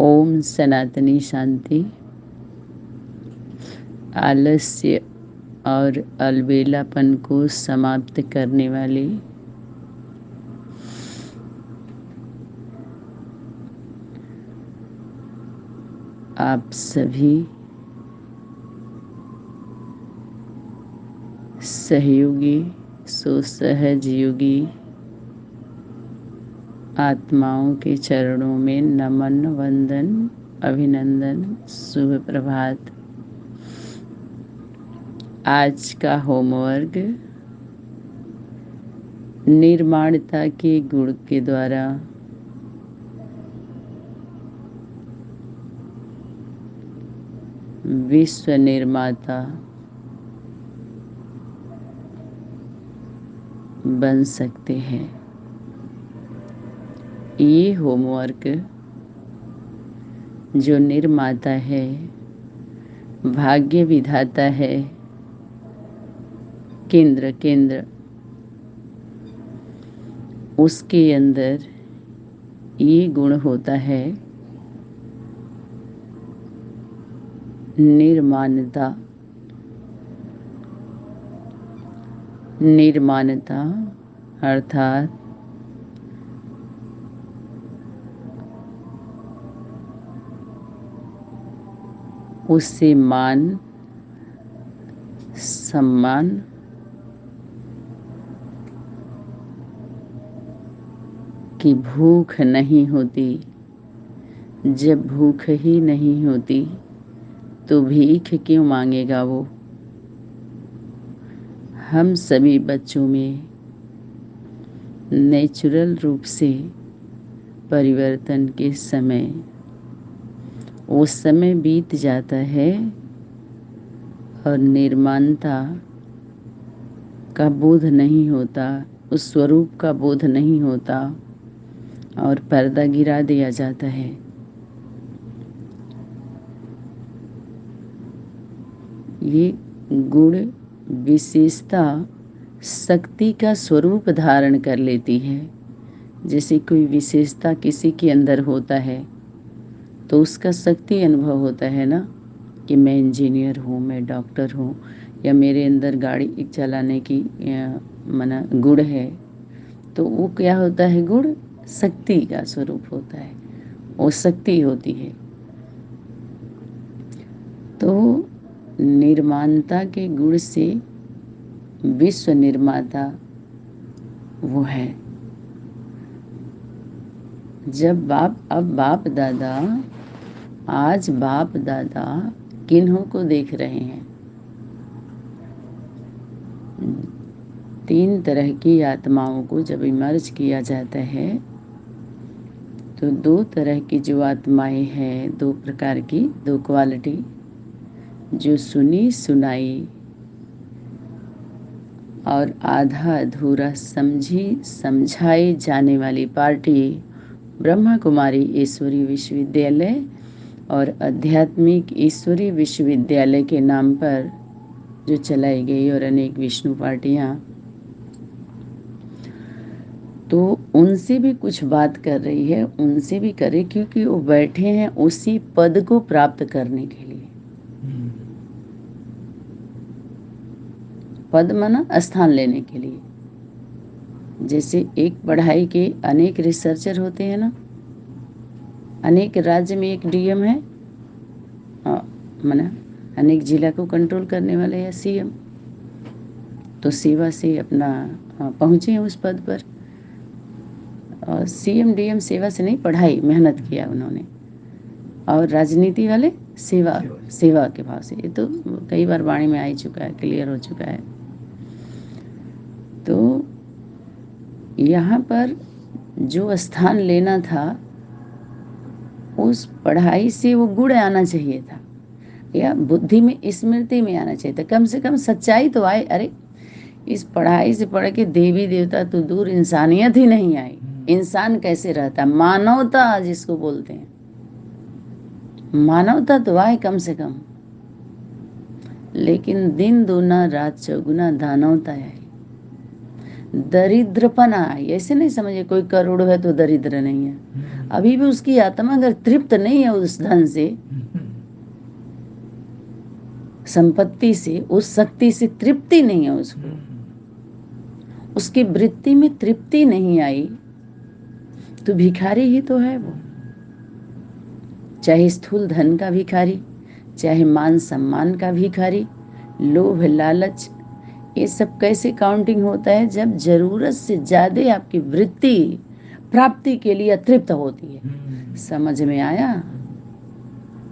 ओम सनातनी शांति। आलस्य और अलबेलापन को समाप्त करने वाली आप सभी सहयोगी सुसहज योगी आत्माओं के चरणों में नमन, वंदन, अभिनंदन, शुभ प्रभात। आज का होमवर्क निर्माणता के गुण के द्वारा विश्व निर्माता बन सकते हैं। ये होमवर्क जो निर्माता है, भाग्य विधाता है, केंद्र उसके अंदर ये गुण होता है निर्माणता अर्थात उससे मान सम्मान की भूख नहीं होती। जब भूख ही नहीं होती तो भीख क्यों मांगेगा वो। हम सभी बच्चों में नेचुरल रूप से परिवर्तन के समय वो समय बीत जाता है और निर्माणता का बोध नहीं होता, उस स्वरूप का बोध नहीं होता और पर्दा गिरा दिया जाता है। ये गुण विशेषता शक्ति का स्वरूप धारण कर लेती है। जैसे कोई विशेषता किसी के अंदर होता है तो उसका शक्ति अनुभव होता है ना, कि मैं इंजीनियर हूँ, मैं डॉक्टर हूँ, या मेरे अंदर गाड़ी चलाने की मना गुण है। तो वो क्या होता है, गुण शक्ति का स्वरूप होता है, वो शक्ति होती है। तो निर्माणता के गुण से विश्व निर्माता वो है। जब बाप दादा आज बाप दादा किन्हों को देख रहे हैं? 3 तरह की आत्माओं को जब इमर्ज किया जाता है तो 2 तरह की जो आत्माएं हैं, 2 प्रकार की, 2 क्वालिटी, जो सुनी सुनाई और आधा अधूरा समझी समझाई जाने वाली पार्टी ब्रह्मा कुमारी ईश्वरीय विश्वविद्यालय और आध्यात्मिक ईश्वरीय विश्वविद्यालय के नाम पर जो चलाई गई, और अनेक विष्णु पार्टियां, तो उनसे भी कुछ बात कर रही है, उनसे भी करे, क्योंकि वो बैठे हैं उसी पद को प्राप्त करने के लिए। पद माना स्थान लेने के लिए। जैसे एक पढ़ाई के अनेक रिसर्चर होते हैं ना, अनेक राज्य में एक डीएम है, माना अनेक जिला को कंट्रोल करने वाले या सीएम, तो सेवा से अपना पहुंचे हैं उस पद पर। और सीएम डीएम सेवा से नहीं, पढ़ाई मेहनत किया उन्होंने, और राजनीति वाले सेवा के भाव से। ये तो कई बार वाणी में आ ही चुका है, क्लियर हो चुका है। तो यहाँ पर जो स्थान लेना था, उस पढ़ाई से वो गुण आना चाहिए था, या बुद्धि में स्मृति में आना चाहिए था, कम से कम सच्चाई तो आए। अरे इस पढ़ाई से पढ़ के देवी देवता तो दूर, इंसानियत ही नहीं आई। इंसान कैसे रहता, मानवता जिसको बोलते हैं, मानवता तो आए कम से कम। लेकिन दिन दूना रात चौगुना दानवता आई, दरिद्रपना आई। ऐसे नहीं समझे कोई करोड़ है तो दरिद्र नहीं है, अभी भी उसकी आत्मा अगर तृप्त नहीं है उस धन से, संपत्ति से, उस शक्ति से तृप्ति नहीं है उसको, उसकी वृत्ति में तृप्ति नहीं आई, तो भिखारी ही तो है वो। चाहे स्थूल धन का भिखारी, चाहे मान सम्मान का भिखारी, लोभ लालच, ये सब कैसे काउंटिंग होता है? जब जरूरत से ज्यादा आपकी वृत्ति प्राप्ति के लिए अतृप्त होती है। समझ में आया?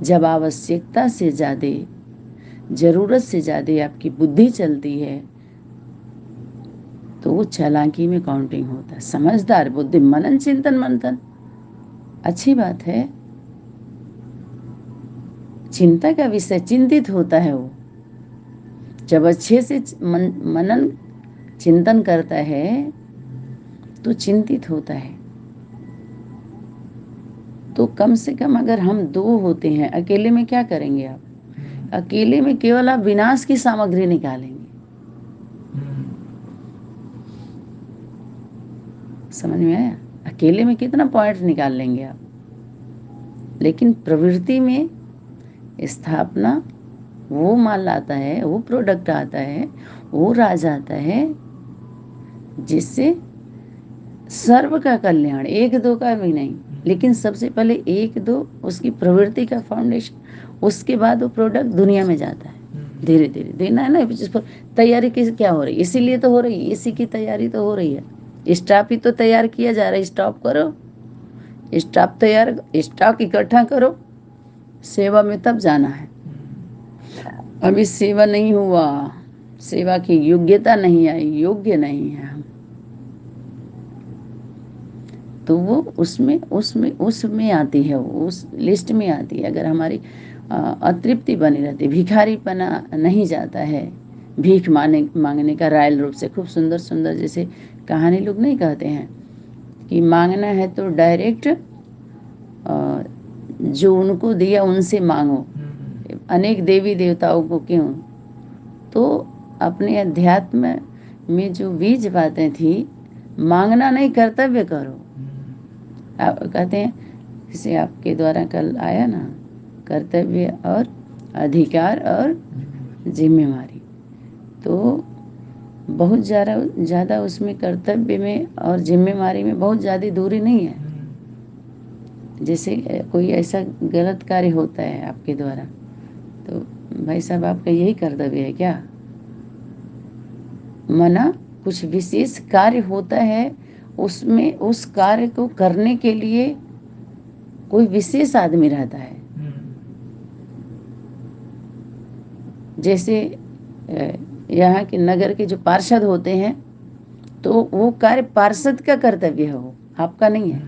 जब आवश्यकता से ज्यादा, जरूरत से ज्यादा आपकी बुद्धि चलती है, तो वो चालाकी में काउंटिंग होता है। समझदार बुद्धि, मनन चिंतन मंथन, अच्छी बात है, चिंता का विषय, चिंतित होता है वो। जब अच्छे से मनन चिंतन करता है तो चिंतित होता है। तो कम से कम अगर हम दो होते हैं, अकेले में क्या करेंगे आप? अकेले में केवल आप विनाश की सामग्री निकालेंगे। समझ में आया? अकेले में कितना पॉइंट निकाल लेंगे आप, लेकिन प्रवृत्ति में स्थापना, वो माल आता है, वो प्रोडक्ट आता है, वो राज आता है, जिससे सर्व का कल्याण, एक दो का भी नहीं, लेकिन सबसे पहले एक दो उसकी प्रवृत्ति का फाउंडेशन, उसके बाद वो प्रोडक्ट दुनिया में जाता है। धीरे धीरे देना है ना, जिस पर तैयारी किस क्या हो रही है, इसीलिए तो हो रही है, इसी की तैयारी तो हो रही है। स्टाफ ही तो तैयार किया जा रहा है। स्टॉप करो, स्टाफ तैयार, स्टॉक इकट्ठा करो, सेवा में तब जाना है। अभी सेवा नहीं हुआ, सेवा की योग्यता नहीं आई, योग्य नहीं है हम, तो वो उसमें आती है, वो उस लिस्ट में आती है। अगर हमारी अतृप्ति बनी रहती, भिखारीपना नहीं जाता है, भीख मांगने का रायल रूप से, खूब सुंदर सुंदर जैसे कहानी लोग नहीं कहते हैं कि मांगना है तो डायरेक्ट जो उनको दिया उनसे मांगो, अनेक देवी देवताओं को क्यों? तो अपने अध्यात्म में जो बीज बातें थी, मांगना नहीं, कर्तव्य करो। आप कहते हैं, जैसे आपके द्वारा कल आया ना, कर्तव्य और अधिकार और जिम्मेवारी, तो बहुत ज़्यादा उसमें कर्तव्य में और जिम्मेवारी में बहुत ज़्यादा दूरी नहीं है। जैसे कोई ऐसा गलत कार्य होता है आपके द्वारा, तो भाई साहब आपका यही कर्तव्य है क्या? मना कुछ विशेष कार्य होता है, उसमें उस कार्य को करने के लिए कोई विशेष आदमी रहता है। जैसे यहाँ के नगर के जो पार्षद होते हैं, तो वो कार्य पार्षद का कर्तव्य है, वो आपका नहीं है,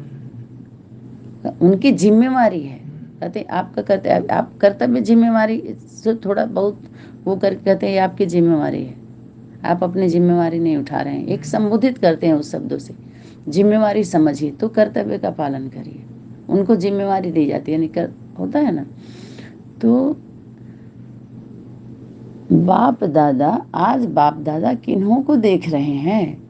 उनकी जिम्मेवारी है। कहते आपका कर्तव्य, आप कर्तव्य जिम्मेवारी से थोड़ा बहुत वो करके कहते हैं आपकी जिम्मेवारी है, आप अपनी जिम्मेवारी नहीं उठा रहे हैं। एक संबोधित करते हैं उस शब्दों से, जिम्मेवारी समझिए तो कर्तव्य का पालन करिए, उनको जिम्मेवारी दी जाती है, नहीं होता है ना। तो बाप दादा, आज बाप दादा किन्हों को देख रहे हैं,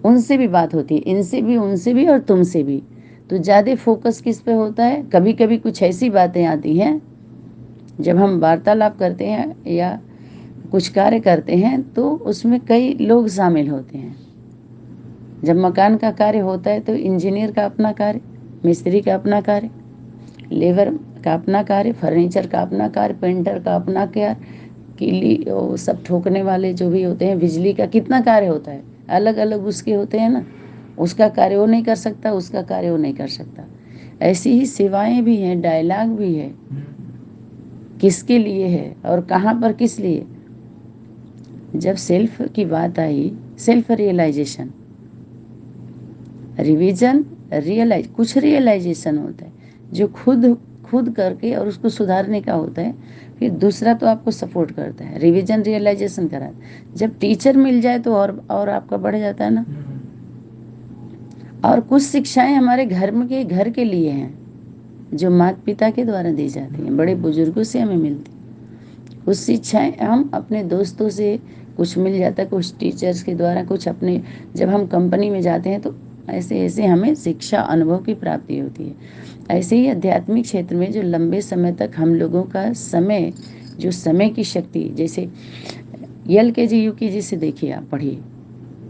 उनसे भी बात होती है, इनसे भी, उनसे भी और तुमसे भी। तो ज़्यादा फोकस किस पे होता है? कभी कभी कुछ ऐसी बातें आती हैं जब हम वार्तालाप करते हैं या कुछ कार्य करते हैं, तो उसमें कई लोग शामिल होते हैं। जब मकान का कार्य होता है तो इंजीनियर का अपना कार्य, मिस्त्री का अपना कार्य, लेबर का अपना कार्य, फर्नीचर का अपना कार्य, पेंटर का अपना कार्य, कीली वो सब ठोकने वाले जो भी होते हैं, बिजली का कितना कार्य होता है, अलग अलग उसके होते हैं ना। उसका कार्य वो नहीं कर सकता, उसका कार्य वो नहीं कर सकता। ऐसी ही सेवाएं भी हैं, डायलॉग भी है, किसके लिए है और कहाँ पर किस लिए। जब सेल्फ की बात आई, सेल्फ रियलाइजेशन, रिवीजन, कुछ रियलाइजेशन होता है जो खुद करके और उसको सुधारने का होता है, फिर दूसरा तो आपको सपोर्ट करता है, रिवीजन रियलाइजेशन करा। जब टीचर मिल जाए तो और आपका बढ़ जाता है ना। और कुछ शिक्षाएं हमारे घर के लिए हैं, जो माता पिता के द्वारा दी जाती हैं, बड़े बुजुर्गों से हमें मिलती। कुछ शिक्षाएं हम अपने दोस्तों से कुछ मिल जाता है, कुछ टीचर्स के द्वारा, कुछ अपने, जब हम कंपनी में जाते हैं तो ऐसे ऐसे हमें शिक्षा अनुभव की प्राप्ति होती है। ऐसे ही आध्यात्मिक क्षेत्र में जो लंबे समय तक हम लोगों का समय, जो समय की शक्ति, जैसे LKG UKG से देखिए, आप पढ़िए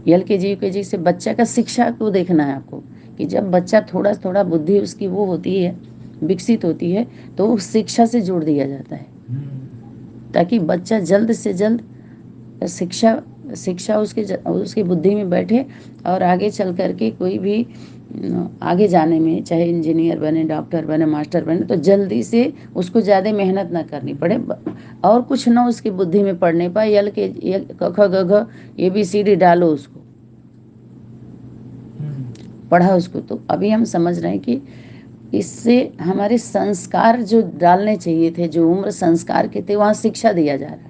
LKG UKG से बच्चा का शिक्षा को देखना है आपको, कि जब बच्चा थोड़ा थोड़ा बुद्धि उसकी वो होती है, विकसित होती है, तो उस शिक्षा से जोड़ दिया जाता है, ताकि बच्चा जल्द से जल्द शिक्षा उसकी बुद्धि में बैठे और आगे चल करके कोई भी आगे जाने में, चाहे इंजीनियर बने, डॉक्टर बने, मास्टर बने, तो जल्दी से उसको ज़्यादा मेहनत ना करनी पड़े और कुछ ना उसकी बुद्धि में पढ़ने पाए। क ख ग घ ABCD डालो, उसको पढ़ा उसको। तो अभी हम समझ रहे हैं कि इससे हमारे संस्कार जो डालने चाहिए थे, जो उम्र संस्कार के थे, वहाँ शिक्षा दिया जा रहा है।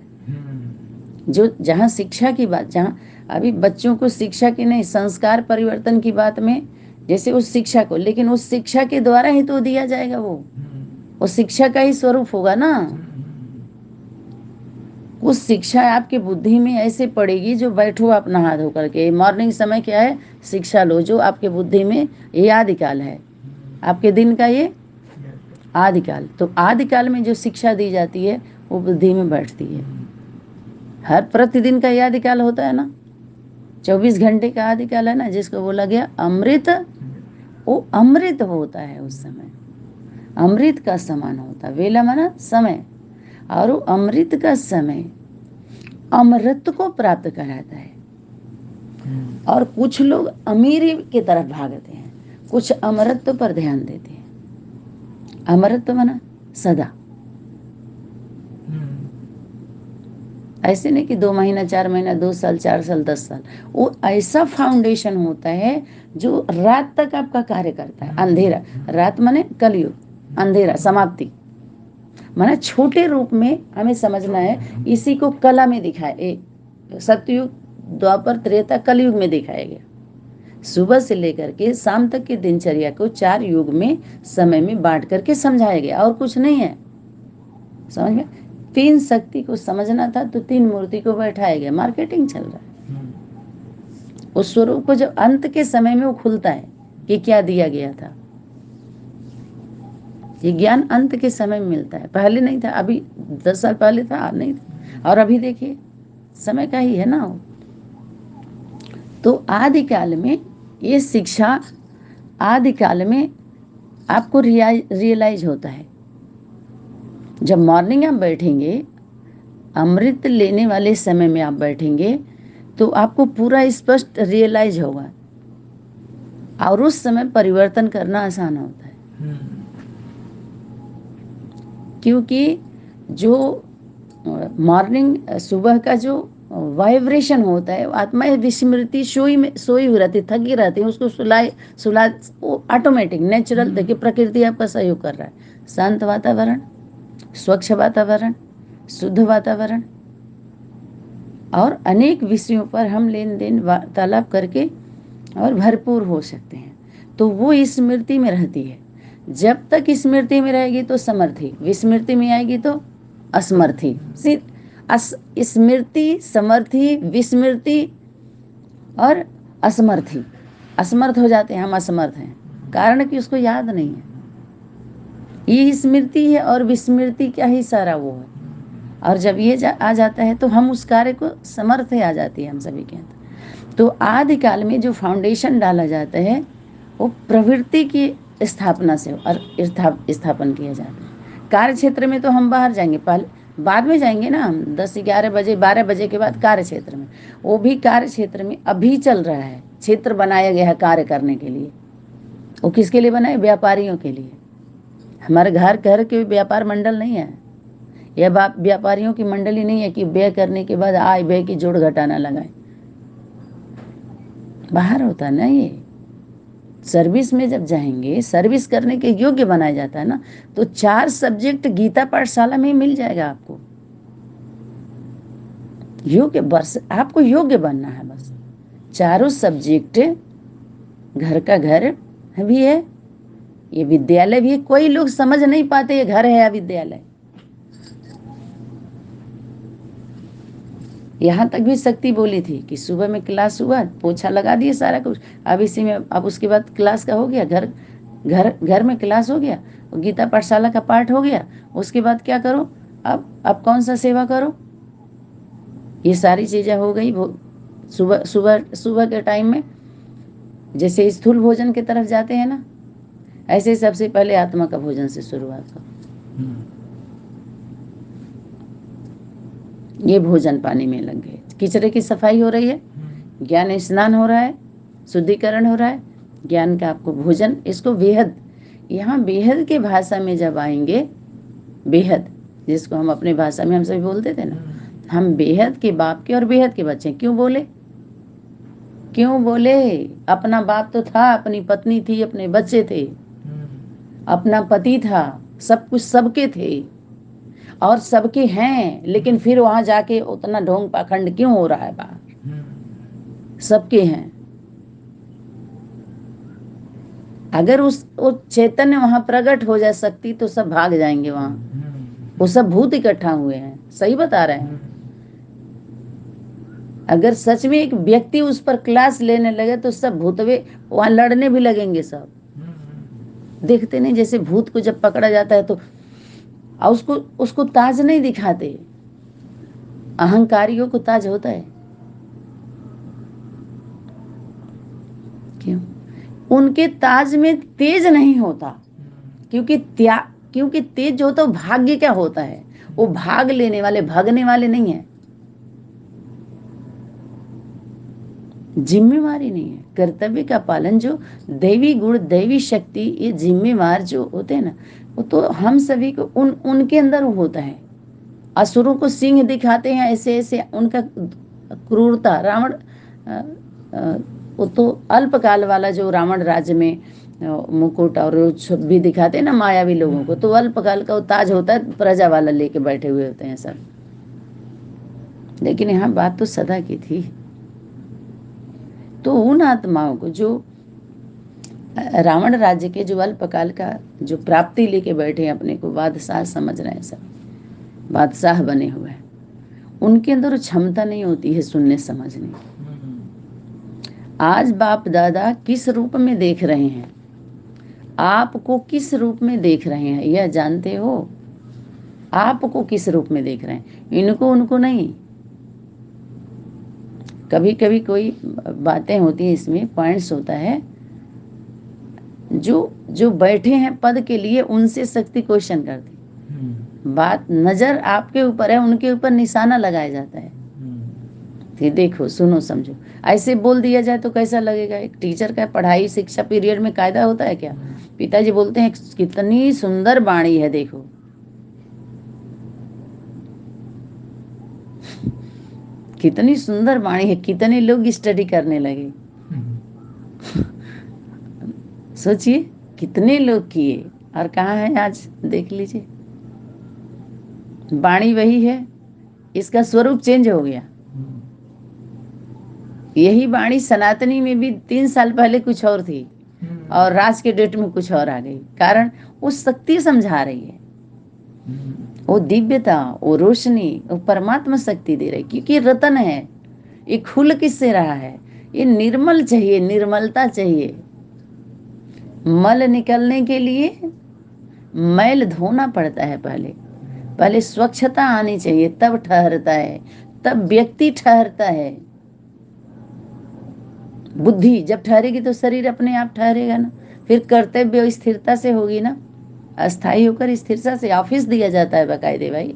जो जहाँ शिक्षा की बात, जहाँ अभी बच्चों को शिक्षा की नहीं, संस्कार परिवर्तन की बात में, जैसे उस शिक्षा को, लेकिन उस शिक्षा के द्वारा ही तो दिया जाएगा, वो शिक्षा का ही स्वरूप होगा ना। उस शिक्षा आपकी बुद्धि में ऐसे पड़ेगी, जो बैठो आप नहा धो करके, मॉर्निंग समय क्या है, शिक्षा लो, जो आपके बुद्धि में ये आदिकाल है, आपके दिन का ये आदिकाल। तो आदिकाल में जो शिक्षा दी जाती है वो बुद्धि में बैठती है। हर प्रतिदिन का ये आदिकाल होता है ना, 24 घंटे का आदिकाल है ना, जिसको बोला गया अमृत, वो अमृत होता है उस समय, अमृत का समान होता है। वेला माना समय, और वो अमृत का समय अमृत को प्राप्त कराता है। और कुछ लोग अमीरी की तरफ भागते हैं, कुछ अमृत पर ध्यान देते हैं। अमृत माना सदा, ऐसे नहीं कि 2 महीना, 4 महीना, 2 साल, 4 साल, 10 साल। वो ऐसा फाउंडेशन होता है जो रात तक आपका कार्य करता है। अंधेरा, रात माने कलयुग, अंधेरा समाप्ति, माने छोटे रूप में हमें समझना है। इसी को कला में दिखाया, सतयुग, द्वापर, त्रेता, कलयुग में दिखाया गया। सुबह से लेकर के शाम तक की दिनचर्या को 4 युग में, समय में बांट करके समझाया गया, और कुछ नहीं है। समझ में, 3 शक्ति को समझना था तो 3 मूर्ति को बैठाया गया। मार्केटिंग चल रहा है। उस स्वरूप को जब अंत के समय में वो खुलता है कि क्या दिया गया था, ये ज्ञान अंत के समय में मिलता है, पहले नहीं था। अभी 10 साल पहले था, नहीं था, और अभी देखिए समय का ही है ना। तो आदिकाल में ये शिक्षा, आदिकाल में आपको रियलाइज होता है। जब मॉर्निंग आप बैठेंगे, अमृत लेने वाले समय में आप बैठेंगे, तो आपको पूरा स्पष्ट रियलाइज होगा, और उस समय परिवर्तन करना आसान होता है। क्योंकि जो मॉर्निंग, सुबह का जो वाइब्रेशन होता है, आत्मा विस्मृति, सोई हुई रहती, थकी रहती है, उसको सुला वो ऑटोमेटिक नेचुरल। देखिए प्रकृति आपका सहयोग कर रहा है। शांत वातावरण, स्वच्छ वातावरण, शुद्ध वातावरण, और अनेक विषयों पर हम लेन देन वार्तालाप करके और भरपूर हो सकते हैं। तो वो स्मृति में रहती है। जब तक स्मृति में रहेगी तो समर्थी, विस्मृति में आएगी तो असमर्थी। स्मृति, समर्थी, विस्मृति और असमर्थी। असमर्थ हो जाते हैं, हम असमर्थ हैं, कारण कि उसको याद नहीं है। ये स्मृति है और विस्मृति क्या ही सारा वो है। और जब ये आ जाता है तो हम उस कार्य को समर्थ आ जाती है हम सभी के अंदर। तो आदिकाल में जो फाउंडेशन डाला जाता है वो प्रवृत्ति की स्थापना से और स्थापन किया जाता है। कार्य क्षेत्र में तो हम बाहर जाएंगे, पहले बाद में जाएंगे ना, हम 10-11 बजे 12 बजे के बाद कार्य क्षेत्र में। वो भी कार्य क्षेत्र में अभी चल रहा है, क्षेत्र बनाया गया है कार्य करने के लिए। वो किसके लिए बना है? व्यापारियों के लिए। हमारे घर के व्यापार मंडल नहीं है, यह व्यापारियों की मंडली नहीं है कि व्यय करने के बाद आय व्यय की जोड़ घटाना लगाए। बाहर होता ना, ये सर्विस में जब जाएंगे, सर्विस करने के योग्य बनाया जाता है ना, तो 4 सब्जेक्ट गीता पाठशाला में मिल जाएगा आपको। योग्य, बस आपको योग्य बनना है बस। 4 सब्जेक्ट, घर का घर भी है, ये विद्यालय भी है। कोई लोग समझ नहीं पाते ये घर है या विद्यालय। यहाँ तक भी शक्ति बोली थी कि सुबह में क्लास हुआ, पोछा लगा दिए सारा कुछ, अब इसी में, अब उसके बाद क्लास का हो गया, घर में क्लास हो गया, गीता पाठशाला का पाठ हो गया, उसके बाद क्या करो, अब कौन सा सेवा करो, ये सारी चीजें हो गई। सुबह सुबह सुबह के टाइम में जैसे स्थूल भोजन की तरफ जाते हैं ना, ऐसे सबसे पहले आत्मा का भोजन से शुरुआत हो। ये भोजन पानी में लग गए, किचरे की सफाई हो रही है, ज्ञान स्नान हो रहा है, शुद्धिकरण हो रहा है, ज्ञान का आपको भोजन, इसको बेहद, यहाँ बेहद के भाषा में जब आएंगे, बेहद जिसको हम अपने भाषा में हम सभी बोलते थे ना, हम बेहद के बाप के और बेहद के बच्चे। क्यों बोले? अपना बाप तो था, अपनी पत्नी थी, अपने बच्चे थे, अपना पति था, सब कुछ सबके थे और सबके हैं, लेकिन फिर वहां जाके उतना ढोंग पाखंड क्यों हो रहा है बाहर? सबके हैं। अगर उस चैतन्य वहां प्रकट हो जा सकती तो सब भाग जाएंगे वहां, वो सब भूत इकट्ठा हुए हैं, सही बता रहे हैं। अगर सच में एक व्यक्ति उस पर क्लास लेने लगे तो सब भूतवे वहां लड़ने भी लगेंगे सब। देखते नहीं जैसे भूत को जब पकड़ा जाता है तो उसको ताज नहीं दिखाते, अहंकारियों को ताज होता है। क्यों? उनके ताज में तेज नहीं होता, क्योंकि तेज जो होता है भाग्य क्या होता है, वो भाग लेने वाले, भागने वाले नहीं है, जिम्मेवारी नहीं है, कर्तव्य का पालन, जो दैवी गुण, दैवी शक्ति, ये जिम्मेवार जो होते हैं ना, वो तो हम सभी को उनके अंदर होता है। असुरों को सिंह दिखाते हैं, ऐसे ऐसे उनका क्रूरता, रावण, वो तो अल्पकाल वाला, जो रावण राज्य में मुकुट और भी दिखाते हैं ना मायावी लोगों को, तो अल्पकाल का वो ताज होता है, प्रजा वाला लेके बैठे हुए होते हैं सब। लेकिन यहाँ बात तो सदा की थी। तो उन आत्माओं को जो रावण राज्य के, जो अल्पकाल का जो प्राप्ति लेके बैठे हैं, अपने को बादशाह समझ रहे हैं, सब बादशाह बने हुए हैं, उनके अंदर क्षमता नहीं होती है सुनने समझने की। आज बाप दादा किस रूप में देख रहे हैं, आपको किस रूप में देख रहे हैं, यह जानते हो? आपको किस रूप में देख रहे हैं, इनको उनको नहीं। कभी कभी कोई बातें होती हैं, इसमें पॉइंट्स होता है, जो बैठे हैं पद के लिए, उनसे शक्ति क्वेश्चन करती। बात नजर आपके ऊपर है, उनके ऊपर निशाना लगाया जाता है। फिर देखो, सुनो, समझो। ऐसे बोल दिया जाए तो कैसा लगेगा? एक टीचर का पढ़ाई शिक्षा पीरियड में कायदा होता है क्या? पिताजी बोलते हैं कितनी सुंदर वाणी है, देखो, कितनी सुंदर वाणी है, कितने लोग स्टडी करने लगे। सोचिए कितने लोग किए और कहाँ है आज, देख लीजिए। वाणी वही है, इसका स्वरूप चेंज हो गया। यही वाणी सनातनी में भी 3 साल पहले कुछ और थी और राज के डेट में कुछ और आ गई। कारण वो शक्ति समझा रही है, वो दिव्यता, वो रोशनी, वो परमात्मा शक्ति दे रही, क्योंकि रतन है। ये खुल किससे रहा है? ये निर्मल चाहिए, निर्मलता चाहिए। मल निकलने के लिए मैल धोना पड़ता है, पहले स्वच्छता आनी चाहिए, तब ठहरता है, तब व्यक्ति ठहरता है। बुद्धि जब ठहरेगी तो शरीर अपने आप ठहरेगा ना। फिर कर्तव्य स्थिरता से होगी ना, अस्थायी होकर स्थिरता से। ऑफिस दिया जाता है बाकायदे, भाई,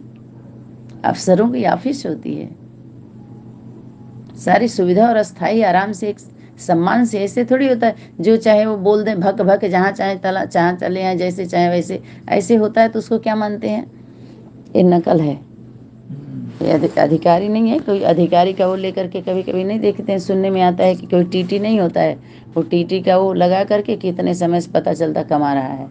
अफसरों की ऑफिस होती है, सारी सुविधा और अस्थायी आराम से, एक सम्मान से। ऐसे थोड़ी होता है जो चाहे वो बोल दें, भक भक, जहाँ चाहे जहाँ चले आए, जैसे चाहे वैसे। ऐसे होता है तो उसको क्या मानते हैं? ये नकल है, ये अधिकारी नहीं है। कोई अधिकारी का वो लेकर के कभी कभी नहीं देखते हैं, सुनने में आता है कि कोई टीटी नहीं होता है, वो टीटी का वो लगा करके कितने समय से पता चलता कमा रहा है।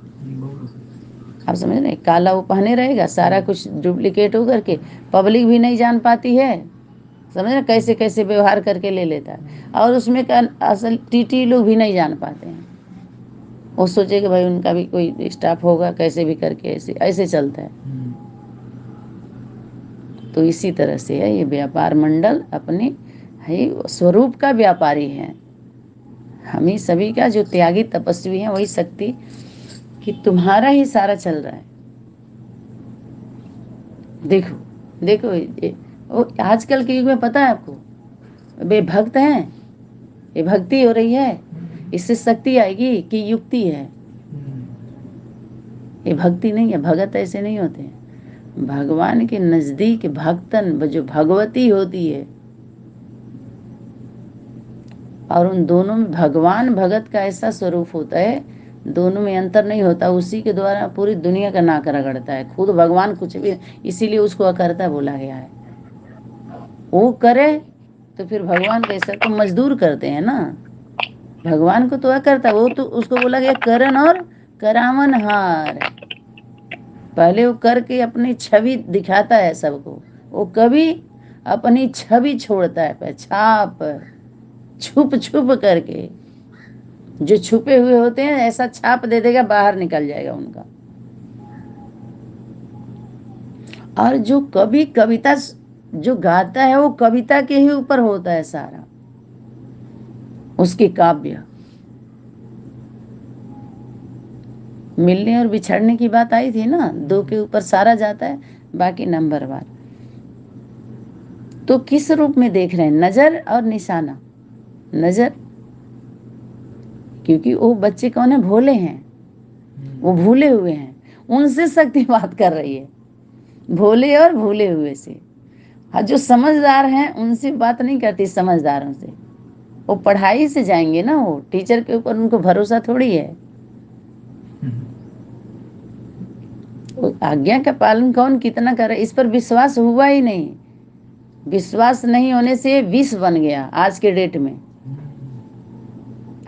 आप समझ रहे? काला वो पहने रहेगा, सारा कुछ डुप्लीकेट हो करके, पब्लिक भी नहीं जान पाती है। समझ रहे? कैसे कैसे व्यवहार करके ले लेता है, और उसमें का असल टीटी लोग भी नहीं जान पाते हैं। वो सोचे कि भाई उनका भी कोई स्टाफ होगा, कैसे भी करके ऐसे ऐसे चलता है। तो इसी तरह से है ये व्यापार मंडल, अपने है स्वरूप का व्यापारी है। हम ही सभी का जो त्यागी तपस्वी है वही शक्ति कि तुम्हारा ही सारा चल रहा है। देखो देखो वो आजकल के युग में पता है आपको, वे भक्त हैं, ये भक्ति हो रही है, इससे शक्ति आएगी कि युक्ति है? ये भक्ति नहीं है। भगत ऐसे नहीं होते हैं। भगवान के नजदीक भक्तन जो भगवती होती है, और उन दोनों में भगवान भगत का ऐसा स्वरूप होता है, दोनों में अंतर नहीं होता। उसी के द्वारा पूरी दुनिया का नाक रगड़ता है। खुद भगवान कुछ भी, इसीलिए उसको अकर्ता बोला गया है। वो करे तो फिर भगवान कैसा, तो मजदूर करते हैं ना, भगवान को तो अकर्ता, वो तो उसको बोला गया करन और करावन हार। पहले वो करके अपनी छवि दिखाता है सबको, वो कभी अपनी छवि छोड़ता है, छाप छुप छुप करके। जो छुपे हुए होते हैं ऐसा छाप दे देगा, बाहर निकल जाएगा उनका। और जो कभी कविता जो गाता है वो कविता के ही ऊपर होता है सारा, उसके काव्य। मिलने और बिछड़ने की बात आई थी ना, दो के ऊपर सारा जाता है, बाकी नंबरवार। तो किस रूप में देख रहे हैं? नजर और निशाना। नजर, क्योंकि वो बच्चे कौन है? भोले हैं, वो भूले हुए हैं, उनसे शक्ति बात कर रही है, भोले और भूले हुए से। हाँ, जो समझदार हैं उनसे बात नहीं करती, समझदारों से। वो पढ़ाई से जाएंगे ना, वो टीचर के ऊपर उनको भरोसा थोड़ी है। वो आज्ञा का पालन कौन कितना करे, इस पर विश्वास हुआ ही नहीं। विश्वास नहीं होने से विष बन गया आज के डेट में।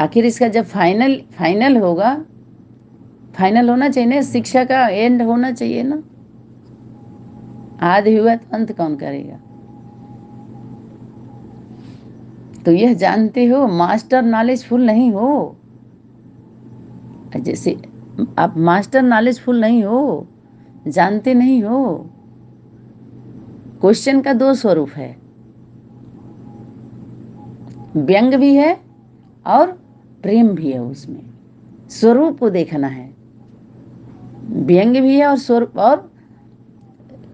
आखिर इसका जब फाइनल होगा, फाइनल होना चाहिए ना, शिक्षा का एंड होना चाहिए ना। आदि हुआ तो अंत कौन करेगा? तो यह जानते हो, मास्टर नॉलेजफुल नहीं हो। जैसे आप मास्टर नॉलेजफुल नहीं हो, जानते नहीं हो। क्वेश्चन का दो स्वरूप है, व्यंग भी है और प्रेम भी है। उसमें स्वरूप को देखना है, व्यंग भी है और स्वरूप और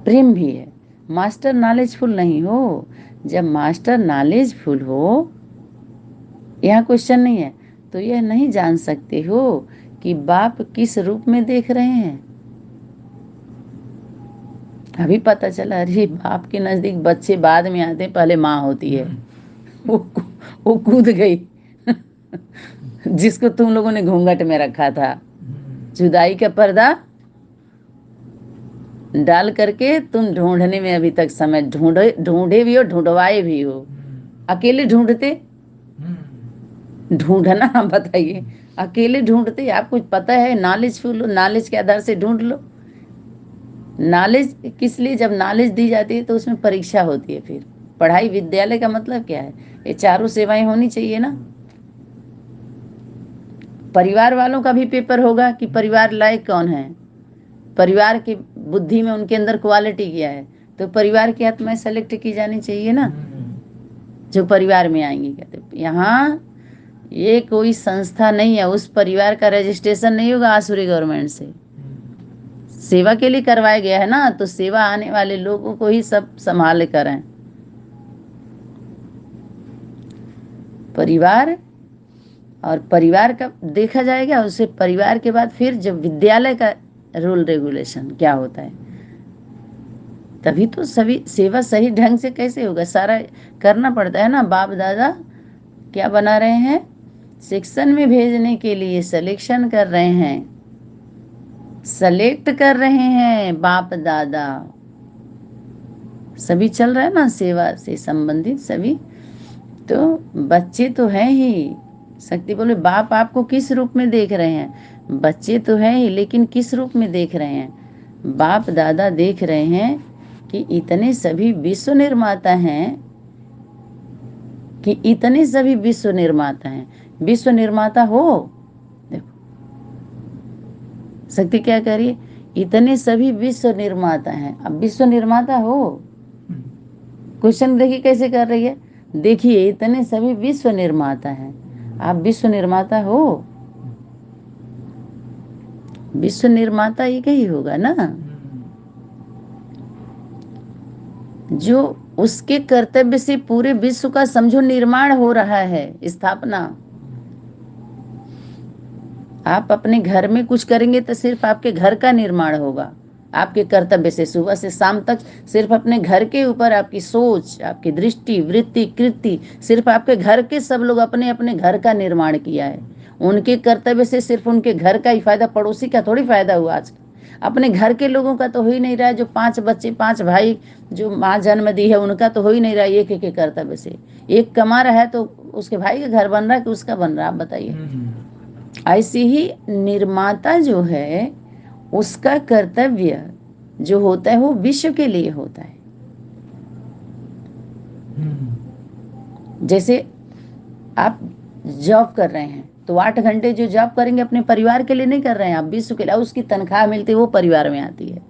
प्रेम भी है। मास्टर नॉलेजफुल नहीं हो। जब मास्टर नॉलेजफुल हो, यहाँ क्वेश्चन नहीं है, तो यह नहीं जान सकते हो कि बाप किस रूप में देख रहे हैं। अभी पता चला, अरे बाप के नजदीक बच्चे बाद में आते, पहले माँ होती है। वो कूद गई जिसको तुम लोगों ने घूंघट में रखा था, जुदाई का पर्दा डाल करके तुम ढूंढने में अभी तक समय, ढूंढे भी हो, ढूंढवाए भी हो। अकेले ढूंढते, ढूंढना बताइए, अकेले ढूंढते। आपको पता है, नॉलेजफुल, नॉलेज के आधार से ढूंढ लो। नॉलेज किस लिए, जब नॉलेज दी जाती है तो उसमें परीक्षा होती है। फिर पढ़ाई, विद्यालय का मतलब क्या है? ये चारों सेवाएं होनी चाहिए ना। परिवार वालों का भी पेपर होगा कि परिवार लायक कौन है, परिवार की बुद्धि में उनके अंदर क्वालिटी क्या है, तो परिवार की आत्माएं सेलेक्ट की जानी चाहिए ना, जो परिवार में आएंगी। कहते यहाँ ये कोई संस्था नहीं है, उस परिवार का रजिस्ट्रेशन नहीं होगा आसुरी गवर्नमेंट से। सेवा के लिए करवाया गया है ना, तो सेवा आने वाले लोगों को ही सब संभाले करें। परिवार और परिवार का देखा जाएगा, उससे परिवार के बाद फिर जब विद्यालय का रूल रेगुलेशन क्या होता है, तभी तो सभी सेवा सही ढंग से कैसे होगा, सारा करना पड़ता है ना। बाप दादा क्या बना रहे हैं? सेक्शन में भेजने के लिए सिलेक्शन कर रहे हैं, सेलेक्ट कर रहे हैं बाप दादा। सभी चल रहा है ना, सेवा से संबंधित सभी। तो बच्चे तो हैं ही। शक्ति बोले, बाप आपको किस रूप में देख रहे हैं? बच्चे तो हैं ही, लेकिन किस रूप में देख रहे हैं? बाप दादा देख रहे हैं कि इतने सभी विश्व निर्माता हैं, कि इतने सभी विश्व निर्माता हैं। विश्व निर्माता हो, देखो शक्ति क्या कह रही है, इतने सभी विश्व निर्माता हैं। अब विश्व निर्माता हो, क्वेश्चन देखिए कैसे कर रही है। देखिए इतने सभी विश्व निर्माता हैं, आप विश्व निर्माता हो? विश्व निर्माता एक ही होगा ना, जो उसके कर्तव्य से पूरे विश्व का समझो निर्माण हो रहा है, स्थापना। आप अपने घर में कुछ करेंगे तो सिर्फ आपके घर का निर्माण होगा, आपके कर्तव्य से। सुबह से शाम तक सिर्फ अपने घर के ऊपर आपकी सोच, आपकी दृष्टि, वृत्ति, कृति, सिर्फ आपके घर के सब लोग अपने अपने घर का निर्माण किया है। उनके कर्तव्य से सिर्फ उनके घर का ही फायदा, पड़ोसी का थोड़ी फायदा हुआ। आज अपने घर के लोगों का तो हो ही नहीं रहा है। जो 5 बच्चे, 5 भाई जो माँ जन्म दी है, उनका तो हो ही नहीं रहा है। एक एक के कर्तव्य से एक कमा रहा है तो उसके भाई का घर बन रहा है कि उसका बन रहा है, आप बताइए। ऐसे ही निर्माता जो है उसका कर्तव्य जो होता है वो विश्व के लिए होता है। जैसे आप जॉब कर रहे हैं तो 8 घंटे जो जॉब करेंगे अपने परिवार के लिए नहीं कर रहे हैं, आप विश्व के लिए। उसकी तनख्वाह मिलती है वो परिवार में आती है।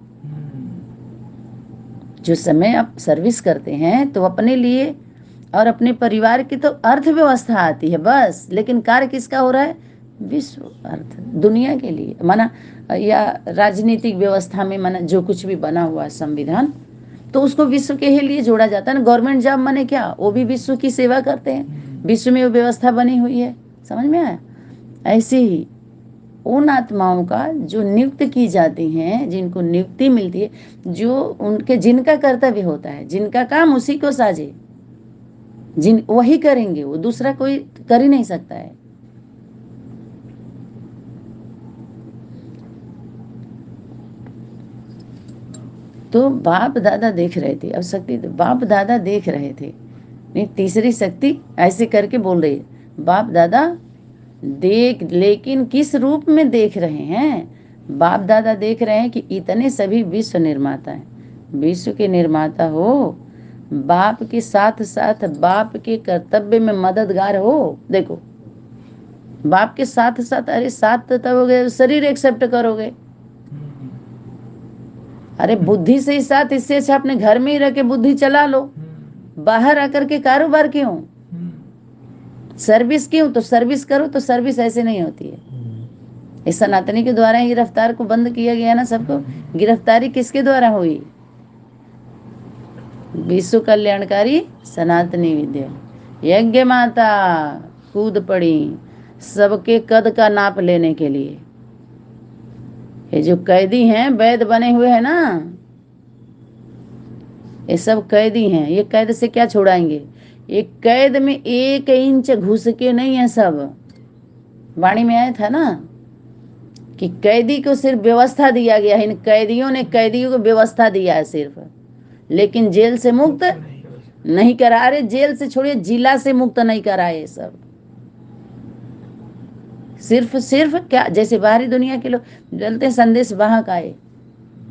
जो समय आप सर्विस करते हैं तो अपने लिए और अपने परिवार की तो अर्थव्यवस्था आती है बस, लेकिन कार्य किसका हो रहा है? विश्व अर्थ, दुनिया के लिए। माना या राजनीतिक व्यवस्था में माना जो कुछ भी बना हुआ है संविधान, तो उसको विश्व के ही लिए जोड़ा जाता है ना। गवर्नमेंट जॉब माने क्या? वो भी विश्व की सेवा करते हैं, विश्व में वो व्यवस्था बनी हुई है। समझ में आया? ऐसे ही उन आत्माओं का जो नियुक्त की जाती हैं, जिनको नियुक्ति मिलती है, जो उनके जिनका कर्तव्य होता है, जिनका काम उसी को साजे, जिन वही करेंगे, वो दूसरा कोई कर ही नहीं सकता है। तो बाप दादा देख रहे थे, अब शक्ति तो बाप दादा देख रहे थे। नहीं, तीसरी शक्ति ऐसे करके बोल रही है, बाप दादा देख, लेकिन किस रूप में देख रहे हैं? बाप दादा देख रहे हैं कि इतने सभी विश्व निर्माता हैं। विश्व के निर्माता हो, बाप के साथ साथ बाप के कर्तव्य में मददगार हो। देखो बाप के साथ साथ, अरे साथ तब हो गए, शरीर एक्सेप्ट करोगे। अरे बुद्धि से ही साथ, इससे अच्छा अपने घर में ही रह के बुद्धि चला लो। बाहर आकर के कारोबार क्यों? सर्विस क्यों? तो सर्विस करो। तो सर्विस ऐसे नहीं होती है। इस सनातनी के द्वारा ही रफ्तार को बंद किया गया ना सबको। गिरफ्तारी किसके द्वारा हुई? विश्व कल्याणकारी सनातनी विद्या। यज्ञ माता कूद पड़ी सबके कद का नाप लेने के लिए। ये जो कैदी हैं, वैद बने हुए हैं ना, ये सब कैदी हैं। ये कैद से क्या छुड़ाएंगे? एक कैद में 1 इंच घुस के नहीं है सब। वाणी में आया था ना कि कैदी को सिर्फ व्यवस्था दिया गया है। इन कैदियों ने कैदियों को व्यवस्था दिया है सिर्फ, लेकिन जेल से मुक्त नहीं करा रहे। जेल से छोड़िए, जिला से मुक्त नहीं कराए सब। सिर्फ क्या, जैसे बाहरी दुनिया के लोग बोलते हैं संदेश वाहक आए,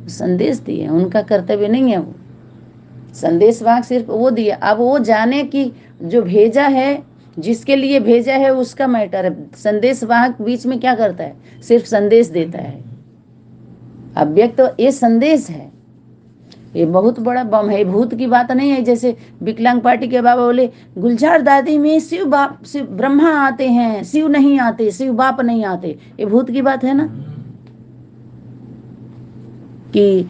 संदेश दिए, उनका कर्तव्य नहीं है वो। संदेश वाहक सिर्फ वो दिया। अब वो जाने की जो भेजा है, जिसके लिए भेजा है उसका मैटर है। संदेश वाहक बीच में क्या करता है? सिर्फ संदेश देता है। अव्यक्त तो ये संदेश है। ये बहुत बड़ा बम है, भूत की बात नहीं है। जैसे विकलांग पार्टी के बाबा बोले गुलजार दादी में शिव बाप, शिव ब्रह्मा आते हैं, शिव नहीं आते, शिव बाप नहीं आते। ये भूत की बात है ना। कि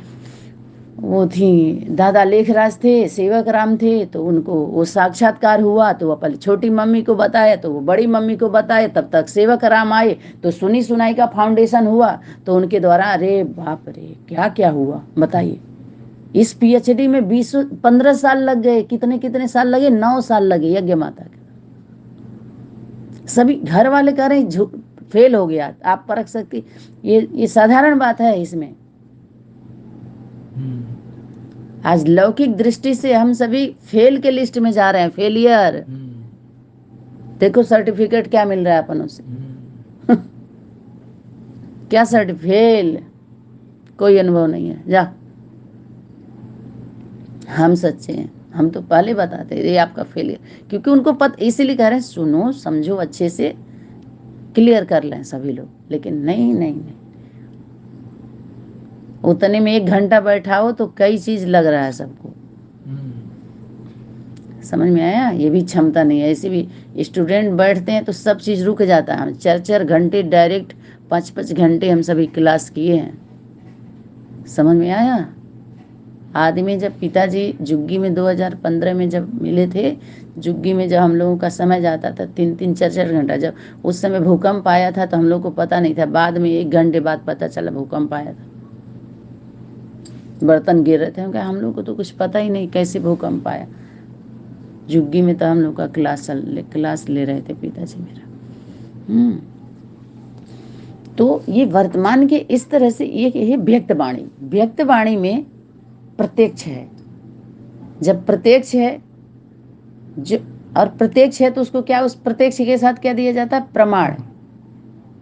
वो थी दादा लेखराज थे, सेवक राम थे, तो उनको वो साक्षात्कार हुआ तो वो पहले छोटी मम्मी को बताया, तो वो बड़ी मम्मी को बताया, तब तक सेवक राम आए तो सुनी सुनाई का फाउंडेशन हुआ। तो उनके द्वारा अरे बाप रे क्या क्या हुआ बताइए। इस पीएचडी में 15 साल लग गए। कितने कितने साल लगे? 9 साल लगे यज्ञ माता के। सभी घर वाले कह रहे फेल हो गया। आप परख सकती, ये साधारण बात है। इसमें आज लौकिक दृष्टि से हम सभी फेल के लिस्ट में जा रहे हैं, फेलियर। देखो सर्टिफिकेट क्या मिल रहा है अपनों से। क्या सर्टिफिकेट? फेल, कोई अनुभव नहीं है। जा, हम सच्चे हैं, हम तो पहले बताते ये आपका फेलियर। क्योंकि उनको पता, इसीलिए कह रहे हैं सुनो समझो अच्छे से, क्लियर कर लें सभी लोग। लेकिन नहीं नहीं नहीं, उतने में 1 घंटा बैठा हो तो कई चीज लग रहा है सबको। समझ में आया? ये भी क्षमता नहीं है। ऐसे भी स्टूडेंट बैठते हैं तो सब चीज़ रुक जाता है। हम 4-4 घंटे डायरेक्ट 5-5 घंटे हम सभी क्लास किए हैं। समझ में आया? आदमी जब पिताजी जुग्गी में 2015 में जब मिले थे, जुग्गी में जब हम लोगों का समय जाता था 3-3 4-4 घंटा, जब उस समय भूकंप आया था तो हम लोग को पता नहीं था, बाद में 1 घंटे बाद पता चला भूकंप आया था, बर्तन गिर रहे थे। हम लोग को तो कुछ पता ही नहीं कैसे भूकंप आया। जुग्गी में तो हम लोग का क्लास ले रहे थे पिताजी मेरा। तो ये वर्तमान के इस तरह से ये व्यक्त वाणी, व्यक्त वाणी में प्रत्यक्ष है। जब प्रत्यक्ष है जो, और प्रत्यक्ष है तो उसको क्या, उस प्रत्यक्ष के साथ क्या दिया जाता है? प्रमाण।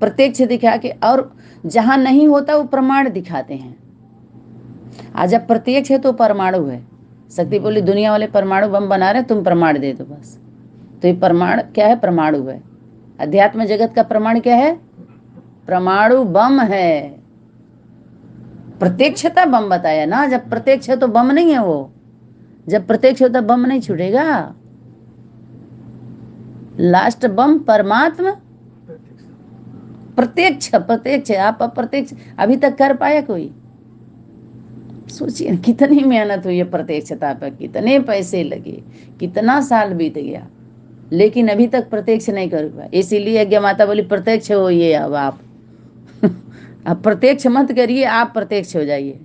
प्रत्यक्ष दिखा के, और जहां नहीं होता वो प्रमाण दिखाते हैं। आज जब प्रत्यक्ष है तो परमाणु है। शक्ति बोली दुनिया वाले परमाणु बम बना रहे, तुम प्रमाण दे दो बस। तो ये प्रमाण क्या है? परमाणु है। अध्यात्म जगत का प्रमाण क्या है? परमाणु बम है। प्रत्यक्षता बम बताया ना। जब प्रत्यक्ष है तो बम नहीं है वो। जब प्रत्यक्ष होता बम नहीं छूटेगा। लास्ट बम परमात्मा प्रत्यक्ष। प्रत्यक्ष आप अप्रत्यक्ष अभी तक कर पाया कोई? सोचिए कितनी मेहनत हुई है प्रत्यक्षता पर, कितने पैसे लगे, कितना साल बीत गया, लेकिन अभी तक प्रत्यक्ष नहीं कर पाया। इसीलिए यज्ञ माता बोली प्रत्यक्ष होइए अब आप अब प्रत्यक्ष मत करिए, आप प्रत्यक्ष हो जाइए।